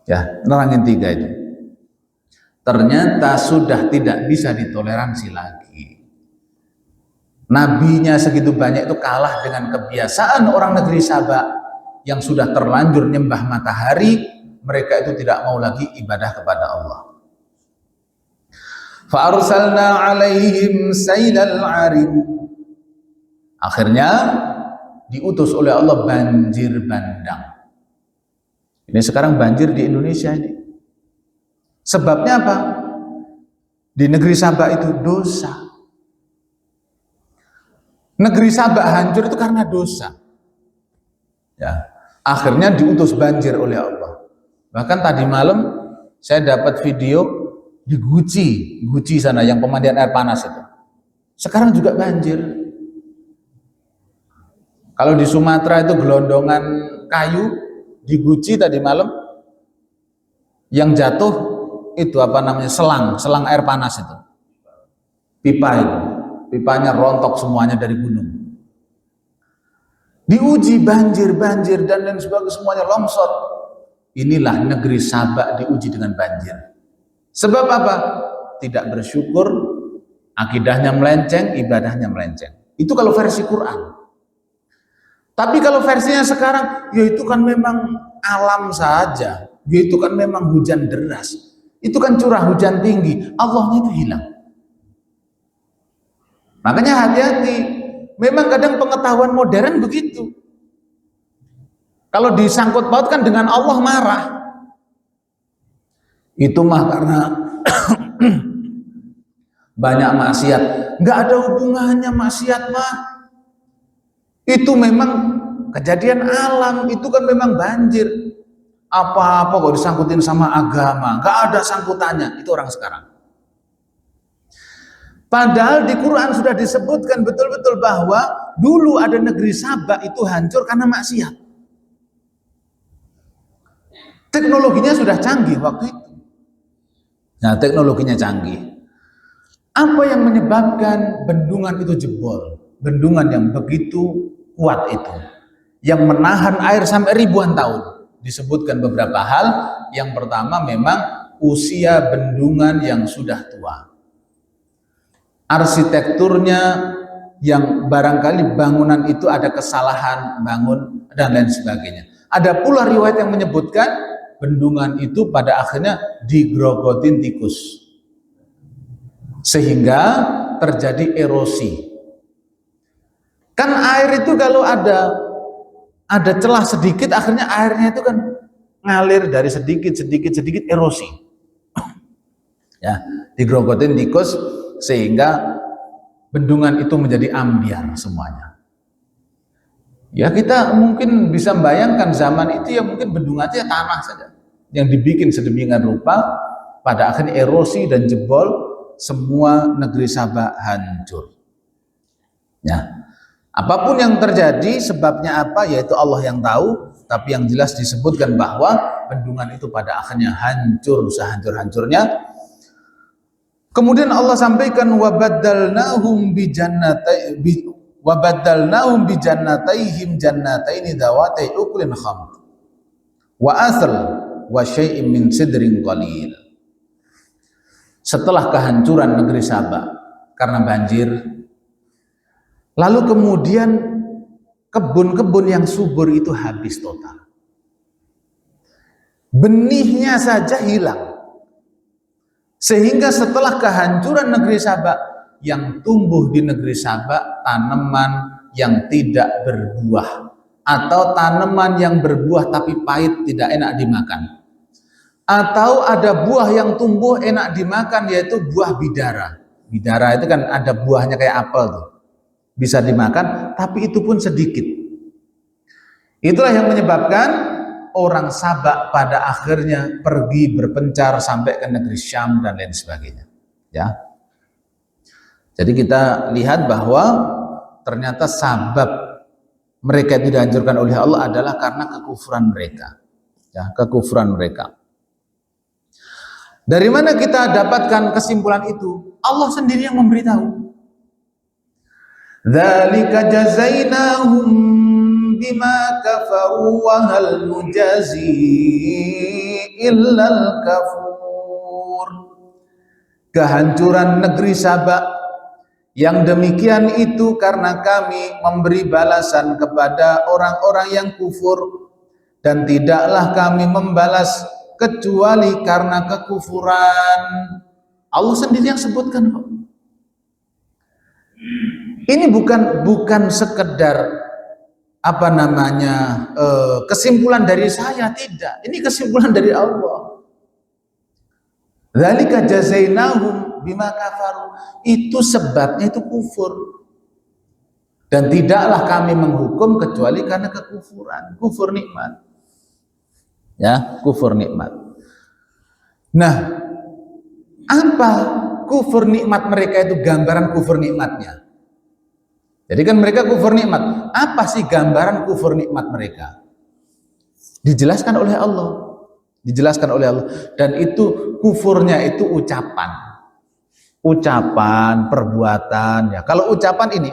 Ya, nerangin 3 itu. Ternyata sudah tidak bisa ditoleransi lagi. Nabinya segitu banyak itu kalah dengan kebiasaan orang negeri Sabak yang sudah terlanjur nyembah matahari. Mereka itu tidak mau lagi ibadah kepada Allah. Fa'arsalna 'alaihim sailal 'arim. Akhirnya diutus oleh Allah banjir bandang. Ini sekarang banjir di Indonesia ini. Sebabnya apa? Di negeri Sabak itu dosa. Negeri Sabak hancur itu karena dosa. Ya, akhirnya diutus banjir oleh Allah. Bahkan tadi malam saya dapat video di Guci sana yang pemandian air panas itu. Sekarang juga banjir. Kalau di Sumatera itu gelondongan kayu di Guci tadi malam yang jatuh itu apa namanya selang air panas itu. Pipa itu. Pipanya rontok semuanya dari gunung. Diuji banjir dan lain sebagainya semuanya longsor. Inilah negeri Sabak diuji dengan banjir. Sebab apa? Tidak bersyukur, akidahnya melenceng, ibadahnya melenceng. Itu kalau versi Quran. Tapi kalau versinya sekarang, ya itu kan memang alam saja. Ya itu kan memang hujan deras. Itu kan curah hujan tinggi. Allahnya itu hilang. Makanya hati-hati. Memang kadang pengetahuan modern begitu. Kalau disangkut pautkan dengan Allah marah. Itu mah karena banyak maksiat. Nggak ada hubungannya maksiat mah. Itu memang kejadian alam, itu kan memang banjir. Apa-apa kok disangkutin sama agama, nggak ada sangkutannya. Itu orang sekarang. Padahal di Quran sudah disebutkan betul-betul bahwa dulu ada negeri Sabak itu hancur karena maksiat. Teknologinya sudah canggih waktu itu. Nah, teknologinya canggih. Apa yang menyebabkan bendungan itu jebol? Bendungan yang begitu kuat itu, yang menahan air sampai ribuan tahun. Disebutkan beberapa hal. Yang pertama memang usia bendungan yang sudah tua. Arsitekturnya yang barangkali bangunan itu ada kesalahan bangun dan lain sebagainya. Ada pula riwayat yang menyebutkan bendungan itu pada akhirnya digrogotin tikus sehingga terjadi erosi. Kan air itu kalau ada celah sedikit, akhirnya airnya itu kan ngalir dari sedikit erosi. Ya, digrogotin tikus sehingga bendungan itu menjadi ambiar semuanya. Ya, kita mungkin bisa membayangkan zaman itu ya mungkin bendungan itu ya tanah saja yang dibikin sedemikian rupa, pada akhirnya erosi dan jebol, semua negeri Sabak hancur. Ya, apapun yang terjadi, sebabnya apa, yaitu Allah yang tahu. Tapi yang jelas disebutkan bahwa bendungan itu pada akhirnya hancur sehancur-hancurnya. Kemudian Allah sampaikan wabaddalnahum bijannataihim jannataini dawatai ukulin khamr wa asl wa syai'in min sidrin qalil. Setelah kehancuran negeri Sabak karena banjir, lalu kemudian kebun-kebun yang subur itu habis total. Benihnya saja hilang. Sehingga setelah kehancuran negeri Sabak, yang tumbuh di negeri Sabak tanaman yang tidak berbuah, atau tanaman yang berbuah tapi pahit, tidak enak dimakan. Atau ada buah yang tumbuh enak dimakan, yaitu buah bidara. Bidara itu kan ada buahnya kayak apel tuh, bisa dimakan, tapi itu pun sedikit. Itulah yang menyebabkan orang Sabak pada akhirnya pergi berpencar sampai ke negeri Syam dan lain sebagainya. Ya. Jadi kita lihat bahwa ternyata sabab mereka itu dihancurkan oleh Allah adalah karena kekufuran mereka. Ya, kekufuran mereka. Dari mana kita dapatkan kesimpulan itu? Allah sendiri yang memberitahu. Dzalika jazainahum bima kafaru wa hal nujazi illal kafur. Kehancuran negeri Sabak yang demikian itu karena kami memberi balasan kepada orang-orang yang kufur, dan tidaklah kami membalas kecuali karena kekufuran. Allah sendiri yang sebutkan kok. Ini bukan sekedar kesimpulan dari saya, tidak. Ini kesimpulan dari Allah. Dzalika jazainahum bima kafaru. Itu sebabnya itu kufur. Dan tidaklah kami menghukum kecuali karena kekufuran, kufur nikmat. Ya, kufur nikmat. Nah, apa kufur nikmat mereka itu, gambaran kufur nikmatnya? Jadi kan mereka kufur nikmat. Apa sih gambaran kufur nikmat mereka? Dijelaskan oleh Allah. Dijelaskan oleh Allah. Dan itu kufurnya itu ucapan. Ucapan, perbuatan. Ya. Kalau ucapan ini,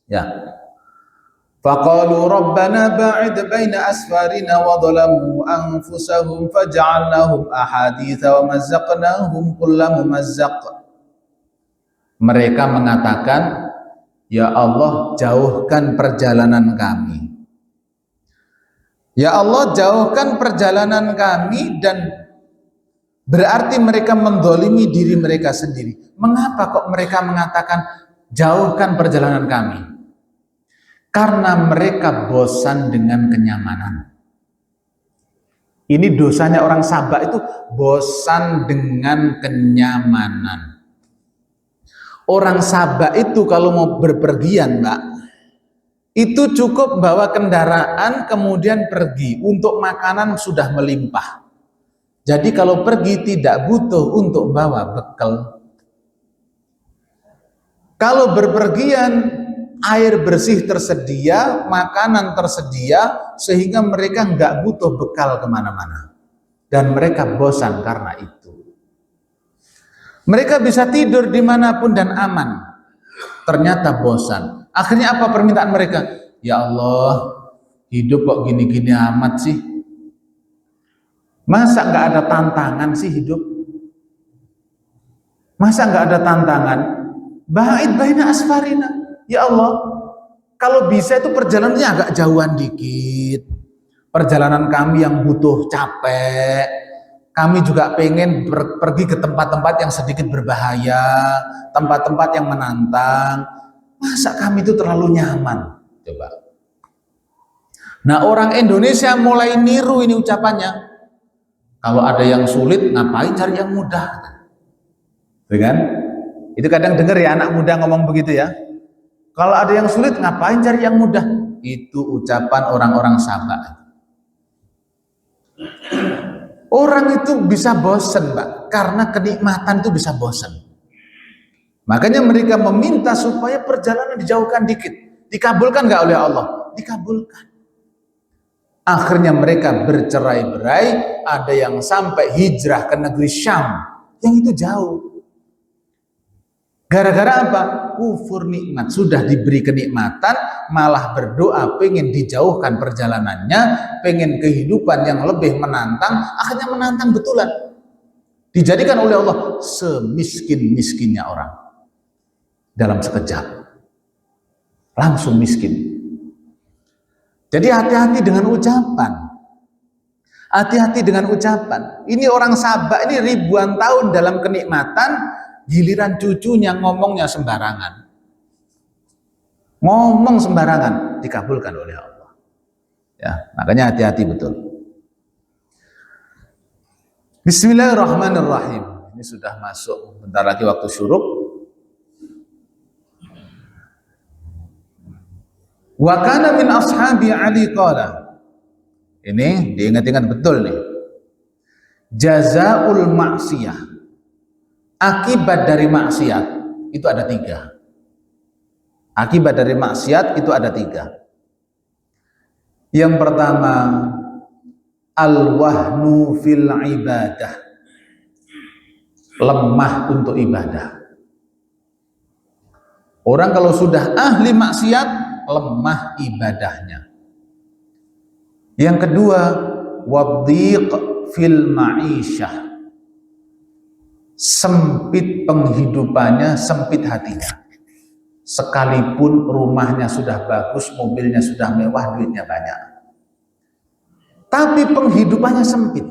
ya. Faqalu rabbana ba'id baina asfarina wa dhalamu anfusahum faj'alnahum ahaditha wa mazzaqnahum kulla mumazzaq. Mereka mengatakan, ya Allah, jauhkan perjalanan kami. Ya Allah, jauhkan perjalanan kami, dan berarti mereka mendolimi diri mereka sendiri. Mengapa kok mereka mengatakan jauhkan perjalanan kami? Karena mereka bosan dengan kenyamanan. Ini dosanya orang Sabak itu bosan dengan kenyamanan. Orang Sabak itu kalau mau berpergian, Mbak, itu cukup bawa kendaraan kemudian pergi. Untuk makanan sudah melimpah. Jadi kalau pergi tidak butuh untuk bawa bekal. Kalau berpergian, air bersih tersedia, makanan tersedia, sehingga mereka nggak butuh bekal kemana-mana. Dan mereka bosan karena itu. Mereka bisa tidur dimanapun dan aman. Ternyata bosan. Akhirnya apa permintaan mereka? Ya Allah, hidup kok gini-gini amat sih? Masa nggak ada tantangan sih hidup? Masa nggak ada tantangan? Ba'id baina asfarina. Ya Allah, kalau bisa itu perjalanannya agak jauhan dikit. Perjalanan kami yang butuh capek. Kami juga pengen pergi ke tempat-tempat yang sedikit berbahaya, tempat-tempat yang menantang. Masa kami itu terlalu nyaman? Coba. Nah, orang Indonesia mulai niru ini ucapannya. Kalau ada yang sulit, ngapain cari yang mudah? Kan? Itu kadang dengar ya anak muda ngomong begitu ya. Kalau ada yang sulit, ngapain cari yang mudah? Itu ucapan orang-orang Sabak. Orang itu bisa bosan, Mbak, karena kenikmatan itu bisa bosan. Makanya mereka meminta supaya perjalanan dijauhkan dikit. Dikabulkan nggak oleh Allah? Dikabulkan. Akhirnya mereka bercerai-berai, ada yang sampai hijrah ke negeri Syam, yang itu jauh. Gara-gara apa? Kufur nikmat. Sudah diberi kenikmatan, malah berdoa pengen dijauhkan perjalanannya, pengen kehidupan yang lebih menantang, akhirnya menantang betulan. Dijadikan oleh Allah semiskin-miskinnya orang. Dalam sekejap. Langsung miskin. Jadi hati-hati dengan ucapan. Hati-hati dengan ucapan. Ini orang Sabak ini ribuan tahun dalam kenikmatan, giliran cucunya ngomongnya sembarangan. Ngomong sembarangan dikabulkan oleh Allah. Ya, makanya hati-hati betul. Bismillahirrahmanirrahim. Ini sudah masuk bentar lagi waktu syuruk. Wa kana min ashabi Ali qala. Ini diingat-ingat betul nih. Jazaul maksiyah. Akibat dari maksiat itu ada 3. Akibat dari maksiat itu ada 3. Yang pertama, al-wahnu fil ibadah. Lemah untuk ibadah. Orang kalau sudah ahli maksiat, lemah ibadahnya. Yang kedua, wadhiq fil ma'isyah. Sempit penghidupannya, sempit hatinya. Sekalipun rumahnya sudah bagus, mobilnya sudah mewah, duitnya banyak, tapi penghidupannya sempit.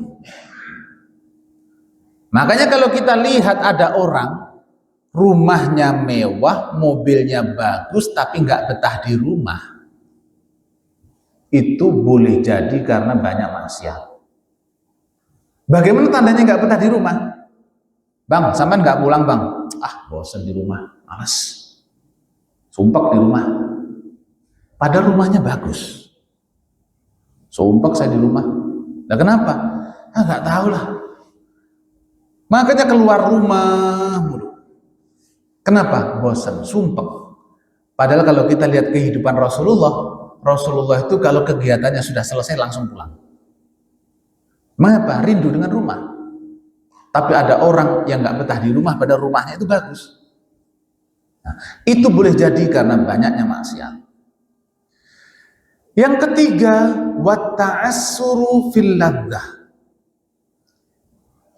Makanya kalau kita lihat ada orang rumahnya mewah, mobilnya bagus, tapi nggak betah di rumah, itu boleh jadi karena banyak maksiat. Bagaimana tandanya nggak betah di rumah? Bang, sampean nggak pulang bang? Ah, bosan di rumah, malas, sumpek di rumah. Padahal rumahnya bagus. Sumpek saya di rumah. Nah kenapa? Ah, nggak tahu lah. Makanya keluar rumah mulu. Kenapa? Bosan, sumpek. Padahal kalau kita lihat kehidupan Rasulullah itu kalau kegiatannya sudah selesai langsung pulang. Mengapa? Rindu dengan rumah. Tapi ada orang yang nggak betah di rumah, padahal rumahnya itu bagus. Nah, itu boleh jadi karena banyaknya maksiat. Yang ketiga, watta'assuru fil ladzah.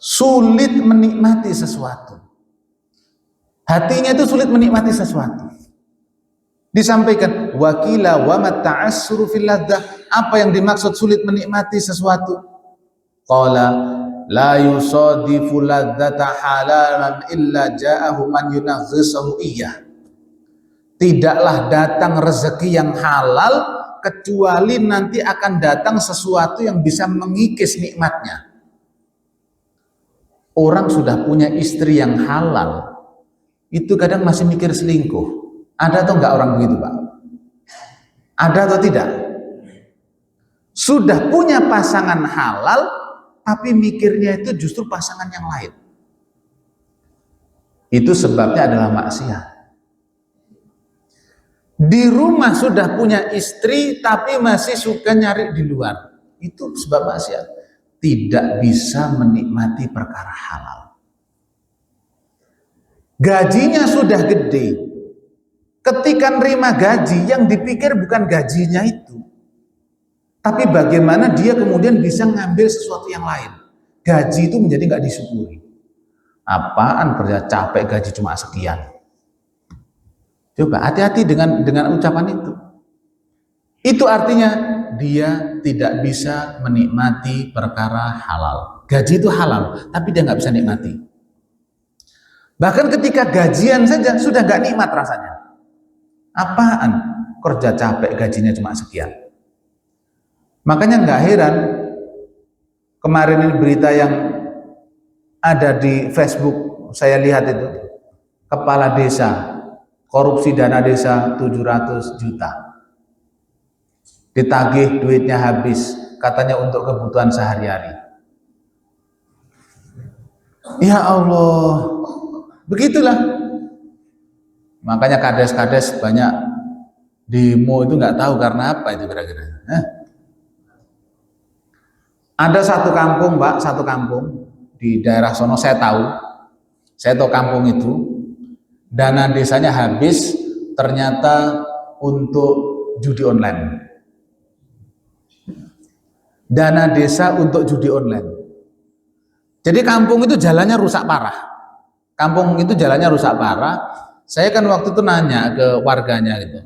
Sulit menikmati sesuatu. Hatinya itu sulit menikmati sesuatu. Disampaikan wakila wa matta'assuru fil ladzah. Apa yang dimaksud sulit menikmati sesuatu? Qala la yusadifu ladzata halalan illa ja'ahu man yunaghisahu iyyah. Tidaklah datang rezeki yang halal kecuali nanti akan datang sesuatu yang bisa mengikis nikmatnya. Orang sudah punya istri yang halal, itu kadang masih mikir selingkuh. Ada atau enggak orang begitu, Pak? Ada atau tidak? Sudah punya pasangan halal, tapi mikirnya itu justru pasangan yang lain. Itu sebabnya adalah maksiat. Di rumah sudah punya istri tapi masih suka nyari di luar. Itu sebab maksiat. Tidak bisa menikmati perkara halal. Gajinya sudah gede. Ketika nerima gaji, yang dipikir bukan gajinya itu. Tapi bagaimana dia kemudian bisa ngambil sesuatu yang lain. Gaji itu menjadi nggak disyukuri. Apaan kerja capek gaji cuma sekian. Coba hati-hati dengan ucapan itu. Itu artinya dia tidak bisa menikmati perkara halal. Gaji itu halal, tapi dia nggak bisa nikmati. Bahkan ketika gajian saja sudah nggak nikmat rasanya. Apaan? Kerja capek gajinya cuma sekian. Makanya nggak heran kemarin ini berita yang ada di Facebook, saya lihat itu, kepala desa korupsi dana desa 700 juta. Ditagih duitnya habis, katanya untuk kebutuhan sehari-hari. Ya Allah, begitulah. Makanya kades-kades banyak demo itu nggak tahu karena apa itu kira-kira. Ada satu kampung, Pak, satu kampung di daerah sono, saya tahu kampung itu, dana desanya habis ternyata untuk judi online. Dana desa untuk judi online. Jadi kampung itu jalannya rusak parah. Saya kan waktu itu nanya ke warganya gitu.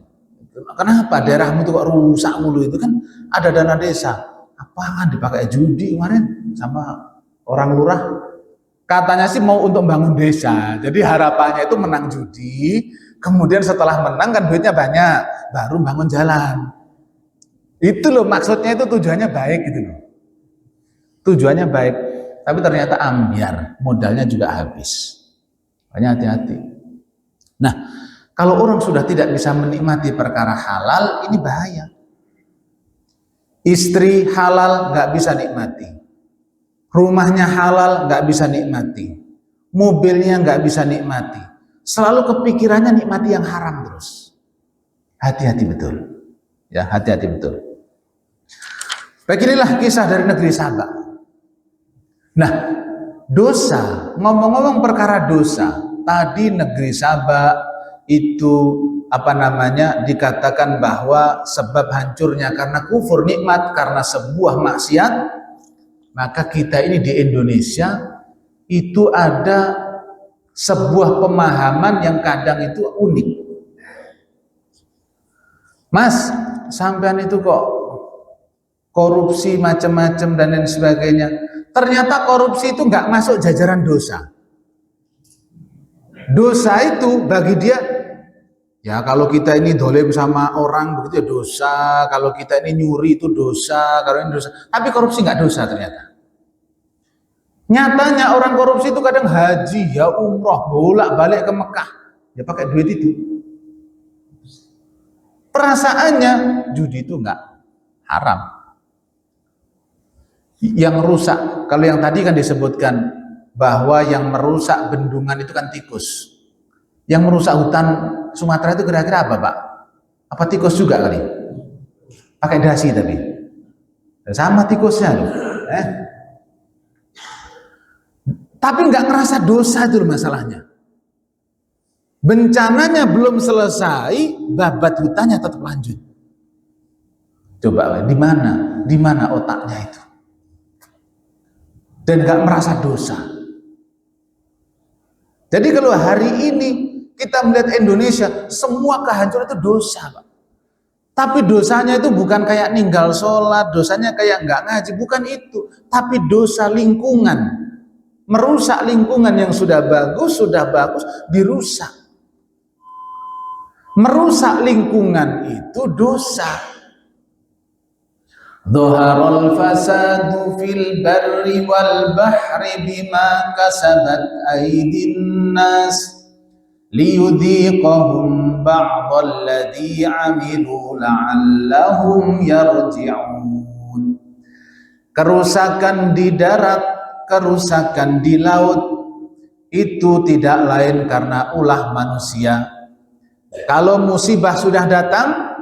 Kenapa daerahmu itu kok rusak mulu? Itu kan ada dana desa. Apaan dipakai judi kemarin sama orang lurah? Katanya sih mau untuk bangun desa. Jadi harapannya itu menang judi, kemudian setelah menang kan duitnya banyak, baru bangun jalan. Itu loh maksudnya, itu tujuannya baik gitu loh. Tujuannya baik, tapi ternyata ambiar, modalnya juga habis. Makanya hati-hati. Nah, kalau orang sudah tidak bisa menikmati perkara halal, ini bahaya. Istri halal nggak bisa nikmati. Rumahnya halal nggak bisa nikmati, mobilnya nggak bisa nikmati, selalu kepikirannya nikmati yang haram terus. Hati-hati betul, ya hati-hati betul. Beginilah kisah dari negeri Sabak. Nah, dosa, ngomong-ngomong perkara dosa, tadi negeri Sabak itu dikatakan bahwa sebab hancurnya karena kufur nikmat, karena sebuah maksiat. Maka kita ini di Indonesia itu ada sebuah pemahaman yang kadang itu unik. Mas, sampean itu kok korupsi macam-macam dan lain sebagainya. Ternyata korupsi itu nggak masuk jajaran dosa. Dosa itu bagi dia, ya kalau kita ini dolim sama orang begitu ya dosa, kalau kita ini nyuri itu dosa, kalau ini dosa. Tapi korupsi nggak dosa ternyata. Nyatanya orang korupsi itu kadang haji, ya umroh, bolak-balik ke Mekah, ya pakai duit itu. Perasaannya judi itu nggak haram. Yang rusak, kalau yang tadi kan disebutkan bahwa yang merusak bendungan itu kan tikus. Yang merusak hutan Sumatera itu kira-kira apa, Pak? Apa tikus juga kali? Pakai dasi tapi. Sama tikusnya loh. Tapi nggak ngerasa dosa itu masalahnya. Bencananya belum selesai, babat hutannya tetap lanjut. Coba di mana otaknya itu? Dan nggak merasa dosa. Jadi kalau hari ini kita melihat Indonesia, semua kehancuran itu dosa, Pak. Tapi dosanya itu bukan kayak ninggal sholat, dosanya kayak nggak ngaji, bukan itu. Tapi dosa lingkungan. Merusak lingkungan yang sudah bagus dirusak. Merusak lingkungan itu dosa. Dhaharal fasadu fil barri wal bahri bima kasabat aydin nas liyudhiqahum ba'dal ladzi 'amilu la'allahum yarji'un. Kerusakan di darat, kerusakan di laut itu tidak lain karena ulah manusia. Kalau musibah sudah datang,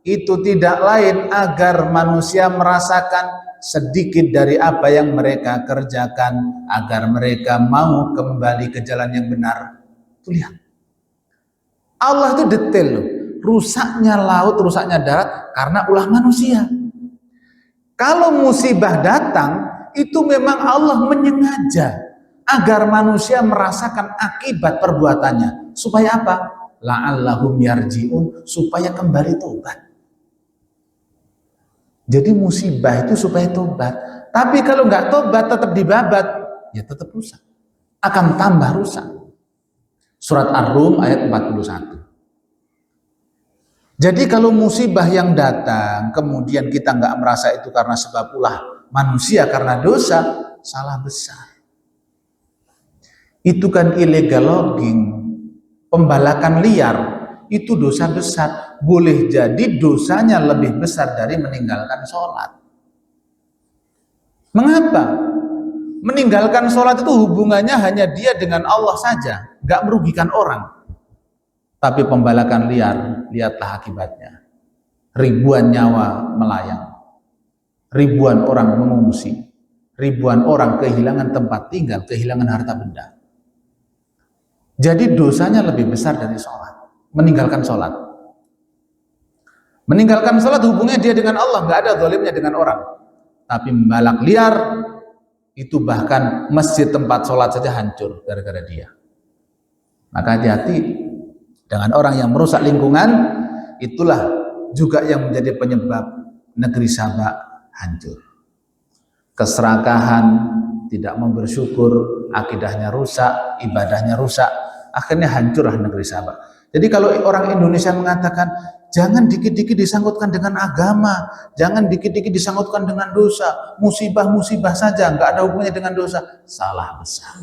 itu tidak lain agar manusia merasakan sedikit dari apa yang mereka kerjakan, agar mereka mau kembali ke jalan yang benar. Tuh lihat, Allah itu detail loh. Rusaknya laut, rusaknya darat karena ulah manusia. Kalau musibah datang, itu memang Allah menyengaja agar manusia merasakan akibat perbuatannya. Supaya apa? La'allahum yarji'un, supaya kembali tobat. Jadi musibah itu supaya tobat. Tapi kalau nggak tobat tetap dibabat, ya tetap rusak. Akan tambah rusak. Surat Ar-Rum ayat 41. Jadi kalau musibah yang datang, kemudian kita nggak merasa itu karena sebab ulah manusia karena dosa, salah besar. Itu kan illegal logging, pembalakan liar. Itu dosa besar, boleh jadi dosanya lebih besar dari meninggalkan sholat. Mengapa? Meninggalkan sholat itu hubungannya hanya dia dengan Allah saja, nggak merugikan orang. Tapi pembalakan liar, lihatlah akibatnya. Ribuan nyawa melayang, ribuan orang mengungsi, ribuan orang kehilangan tempat tinggal, kehilangan harta benda. Jadi dosanya lebih besar dari sholat. Meninggalkan sholat. Meninggalkan sholat hubungnya dia dengan Allah, nggak ada zalimnya dengan orang. Tapi membalak liar, itu bahkan masjid tempat sholat saja hancur gara-gara dia. Maka hati-hati dengan orang yang merusak lingkungan, itulah juga yang menjadi penyebab negeri Sabak hancur. Keserakahan, tidak mau bersyukur, akidahnya rusak, ibadahnya rusak, akhirnya hancurlah negeri Sabak. Jadi kalau orang Indonesia mengatakan jangan dikit-dikit disangkutkan dengan agama, jangan dikit-dikit disangkutkan dengan dosa, musibah-musibah saja, nggak ada hubungannya dengan dosa, salah besar.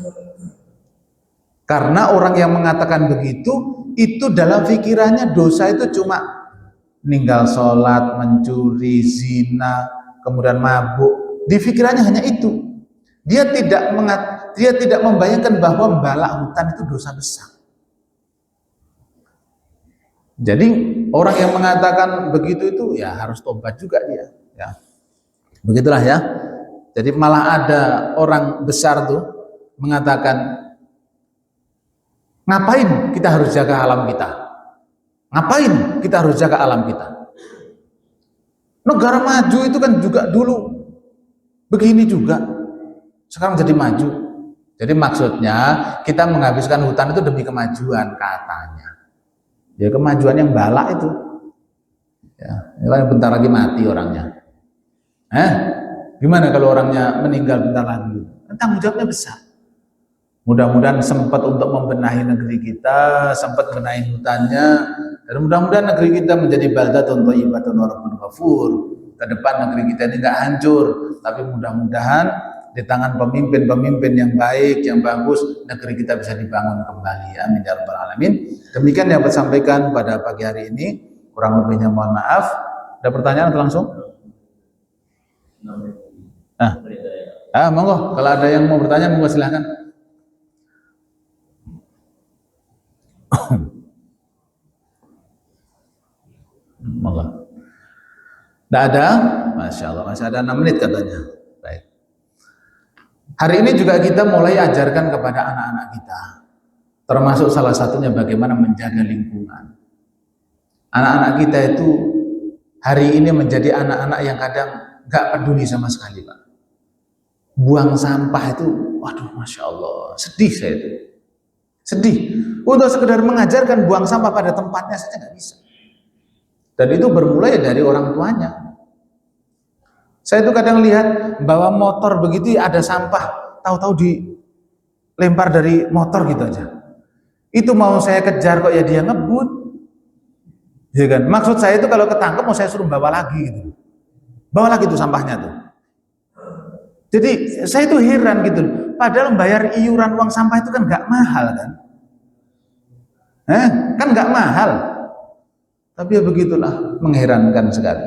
Karena orang yang mengatakan begitu, itu dalam pikirannya dosa itu cuma meninggal sholat, mencuri, zina, kemudian mabuk. Di pikirannya hanya itu. Dia tidak membayangkan bahwa membalak hutan itu dosa besar. Jadi orang yang mengatakan begitu itu ya harus tobat juga dia. Ya. Begitulah ya. Jadi malah ada orang besar tuh mengatakan, ngapain kita harus jaga alam kita? Ngapain kita harus jaga alam kita? Negara maju itu kan juga dulu begini juga. Sekarang jadi maju. Jadi maksudnya kita menghabiskan hutan itu demi kemajuan katanya. Ya kemajuan yang balak itu. Ya, ini bentar lagi mati orangnya. Gimana kalau orangnya meninggal bentar lagi? Tanggung jawabnya besar. Mudah-mudahan sempat untuk membenahi negeri kita, sempat benahi hutannya, dan mudah-mudahan negeri kita menjadi baldatun thayyibatun wa rabbun ghafur. Ke depan negeri kita ini nggak hancur, tapi mudah-mudahan di tangan pemimpin-pemimpin yang baik, yang bagus, negeri kita bisa dibangun kembali. Amin ya rabbal alamin. Demikian yang saya sampaikan pada pagi hari ini. Kurang lebihnya mohon maaf. Ada pertanyaan atau langsung? Monggo. Kalau ada yang mau bertanya, monggo silahkan. Monggo. Tidak ada? Masya Allah, masih ada 6 menit katanya. Baik. Hari ini juga kita mulai ajarkan kepada anak-anak kita, termasuk salah satunya bagaimana menjaga lingkungan. Anak-anak kita itu hari ini menjadi anak-anak yang kadang gak peduli sama sekali, Pak. Buang sampah itu, waduh, Masya Allah, sedih saya itu. Sedih. Untuk sekedar mengajarkan buang sampah pada tempatnya saja gak bisa. Dan itu bermulai dari orang tuanya. Saya itu kadang lihat bawa motor begitu ada sampah, tahu-tahu dilempar dari motor gitu aja. Itu mau saya kejar kok ya dia ngebut. Ya kan? Maksud saya itu kalau ketangkep mau saya suruh bawa lagi gitu. Bawa lagi tuh sampahnya tuh. Jadi saya itu heran gitu. Padahal bayar iuran uang sampah itu kan nggak mahal kan? Kan nggak mahal. Tapi ya begitulah, mengherankan sekali.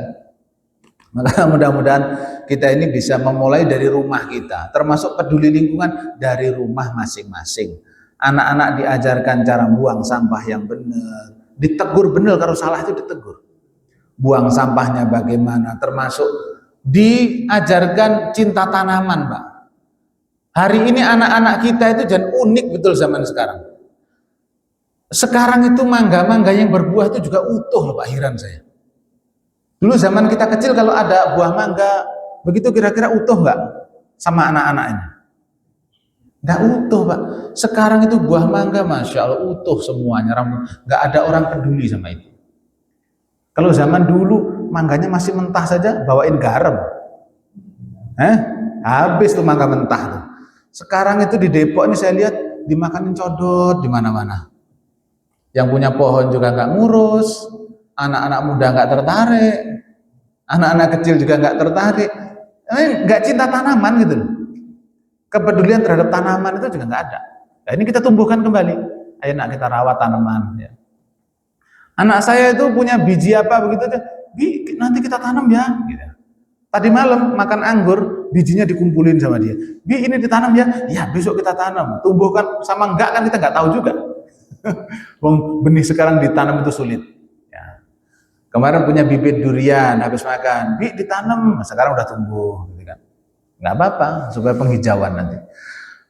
Maka mudah-mudahan kita ini bisa memulai dari rumah kita, termasuk peduli lingkungan dari rumah masing-masing. Anak-anak diajarkan cara buang sampah yang benar, ditegur benar kalau salah itu ditegur. Buang sampahnya bagaimana, termasuk diajarkan cinta tanaman, Pak. Hari ini anak-anak kita itu jangan unik betul zaman sekarang. Sekarang itu mangga-mangga yang berbuah itu juga utuh loh Pak, heran saya. Dulu zaman kita kecil kalau ada buah mangga, begitu kira-kira utuh nggak sama anak-anak ini? Nggak utuh Pak. Sekarang itu buah mangga, Masya Allah utuh semuanya, nggak ada orang peduli sama itu. Kalau zaman dulu mangganya masih mentah saja, bawain garam. Habis tuh mangga mentah tuh. Sekarang itu di Depok ini saya lihat dimakanin codot di mana-mana. Yang punya pohon juga nggak ngurus, anak-anak muda nggak tertarik, anak-anak kecil juga nggak tertarik, nggak cinta tanaman gitu. Kepedulian terhadap tanaman itu juga nggak ada. Nah, ini kita tumbuhkan kembali. Ayo nak kita rawat tanaman. Ya. Anak saya itu punya biji apa begitu, Bi, nanti kita tanam ya. Gitu. Tadi malam makan anggur, bijinya dikumpulin sama dia. Bi, ini ditanam ya? Ya besok kita tanam. Tumbuhkan sama enggak kan kita nggak tahu juga. Wong benih sekarang ditanam itu sulit. Ya. Kemarin punya bibit durian, habis makan, Bi ditanam, sekarang udah tumbuh, gitu kan. Nggak apa-apa, supaya penghijauan nanti.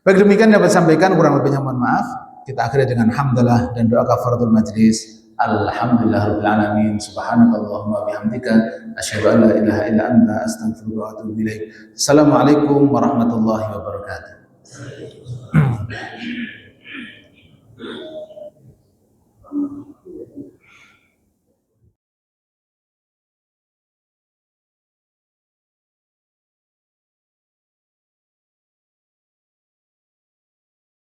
Baik demikian dapat sampaikan, kurang lebihnya mohon maaf. Kita akhiri dengan hamdalah dan doa kafaratul majlis. Alhamdulillahirabbil alamin. Subhanakallahumma bihamdika asyhadu an la ilaha illa anta astaghfiruka wa atubu ilaik. Assalamualaikum warahmatullahi wabarakatuh.